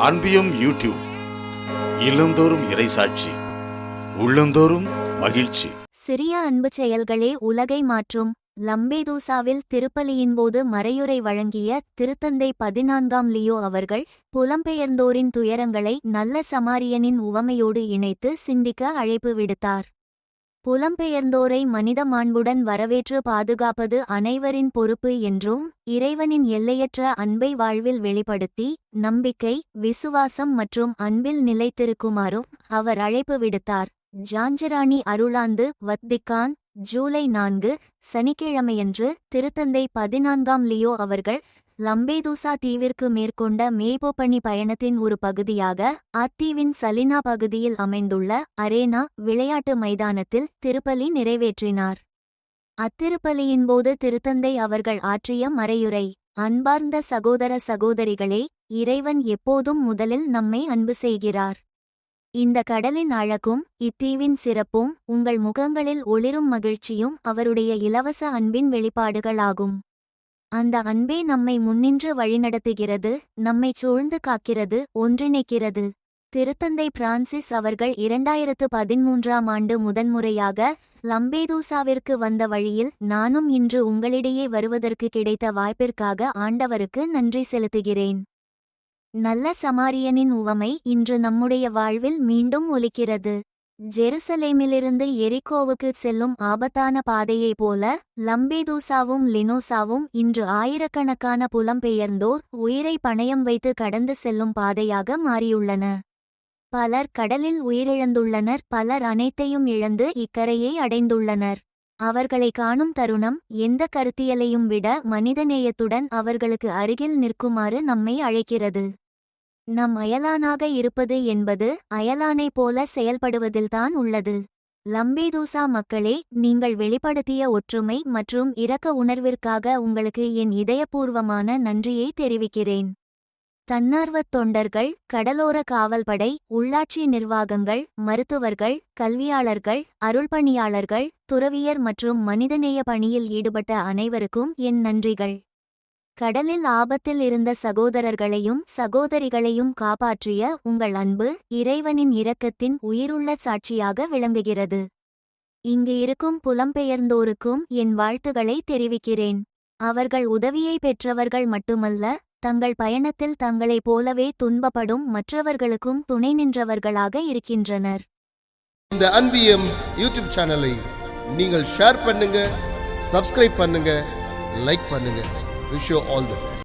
அன்பியும் YouTube இல்லந்தோறும் இறைசாட்சி உள்ளந்தோறும் மகிழ்ச்சி. சிறிய அன்பு செயல்களே உலகை மாற்றும். லம்பேதூசாவில் திருப்பலியின் போது மறையுரை வழங்கிய திருத்தந்தை 14ஆம் லியோ அவர்கள் புலம்பெயர்ந்தோரின் துயரங்களை நல்ல சமாரியனின் உவமையோடு இணைத்து சிந்திக்க அழைப்பு விடுத்தார். புலம்பெயர்ந்தோரை மனித மாண்புடன் வரவேற்று பாதுகாப்பது அனைவரின் பொறுப்பு என்றும், இறைவனின் எல்லையற்ற அன்பை வாழ்வில் வெளிப்படுத்தி நம்பிக்கை, விசுவாசம் மற்றும் அன்பில் நிலைத்திருக்குமாறும் அவர் அழைப்பு விடுத்தார். ஜான்ஜிராணி அருளாந்து, வத்திக்கான், ஜூலை 4, சனிக்கிழமையன்று திருத்தந்தை 14ஆம் லியோ அவர்கள் லம்பேதூசா தீவிற்கு மேற்கொண்ட மேய்ப்பணி பயணத்தின் ஒரு பகுதியாக அத்தீவின் சலினா பகுதியில் அமைந்துள்ள அரேனா விளையாட்டு மைதானத்தில் திருப்பலி நிறைவேற்றினார். அத்திருப்பலியின்போது திருத்தந்தை அவர்கள் ஆற்றிய மறையுரை: அன்பார்ந்த சகோதர சகோதரிகளே, இறைவன் எப்போதும் முதலில் நம்மை அன்பு செய்கிறார். இந்த கடலின் அழகும் இத்தீவின் சிறப்பும் உங்கள் முகங்களில் ஒளிரும் மகிழ்ச்சியும் அவருடைய இலவச அன்பின் வெளிப்பாடுகளாகும். அந்த அன்பே நம்மை முன்னின்று வழிநடத்துகிறது, நம்மை சூழ்ந்து காக்கிறது, ஒன்றிணைக்கிறது. திருத்தந்தை பிரான்சிஸ் அவர்கள் 2013ஆம் ஆண்டு முதன்முறையாக லம்பேதூசாவிற்கு வந்த வழியில் நானும் இன்று உங்களிடையே வருவதற்கு கிடைத்த வாய்ப்பிற்காக ஆண்டவருக்கு நன்றி செலுத்துகிறேன். நல்ல சமாரியனின் உவமை இன்று நம்முடைய வாழ்வில் மீண்டும் ஒலிக்கிறது. ஜெருசலேமிலிருந்து எரிகோவுக்கு செல்லும் ஆபத்தான பாதையைப் போல லம்பேதூசாவும் லினோசாவும் இன்று ஆயிரக்கணக்கான புலம்பெயர்ந்தோர் உயிரை பணயம் வைத்து கடந்து செல்லும் பாதையாக மாறியுள்ளன. பலர் கடலில் உயிரிழந்துள்ளனர், பலர் அனைத்தையும் இழந்து இக்கரையை அடைந்துள்ளனர். அவர்களை காணும் தருணம் எந்த கருத்தியலையும் விட மனிதநேயத்துடன் அவர்களுக்கு அருகில் நிற்குமாறு நம்மை அழைக்கிறது. நம் அயலானாக இருப்பது என்பது அயலானைப் போல செயல்படுவதில்தான் உள்ளது. லம்பேதூசா மக்களே, நீங்கள் வெளிப்படுத்திய ஒற்றுமை மற்றும் இரக்க உணர்விற்காக உங்களுக்கு என் இதயபூர்வமான நன்றியை தெரிவிக்கிறேன். தன்னார்வத் தொண்டர்கள், கடலோர காவல்படை, உள்ளாட்சி நிர்வாகங்கள், மருத்துவர்கள், கல்வியாளர்கள், அருள்பணியாளர்கள், துறவியர் மற்றும் மனிதநேய பணியில் ஈடுபட்ட அனைவருக்கும் என் நன்றிகள். கடலில் ஆபத்தில் இருந்த சகோதரர்களையும் சகோதரிகளையும் காப்பாற்றிய உங்கள் அன்பு இறைவனின் இரக்கத்தின் உயிருள்ள சாட்சியாக விளங்குகிறது. இங்கு இருக்கும் புலம்பெயர்ந்தோருக்கும் என் வாழ்த்துக்களை தெரிவிக்கிறேன். அவர்கள் உதவியை பெற்றவர்கள் மட்டுமல்ல, தங்கள் பயணத்தில் தங்களைப் போலவே துன்பப்படும் மற்றவர்களுக்கும் துணை நின்றவர்களாக இருக்கின்றனர். இந்த அன்பியம் யூடியூப் சேனலை நீங்கள் ஷேர் பண்ணுங்க, சப்ஸ்கிரைப் பண்ணுங்க, லைக் பண்ணுங்க. Wish you all the best.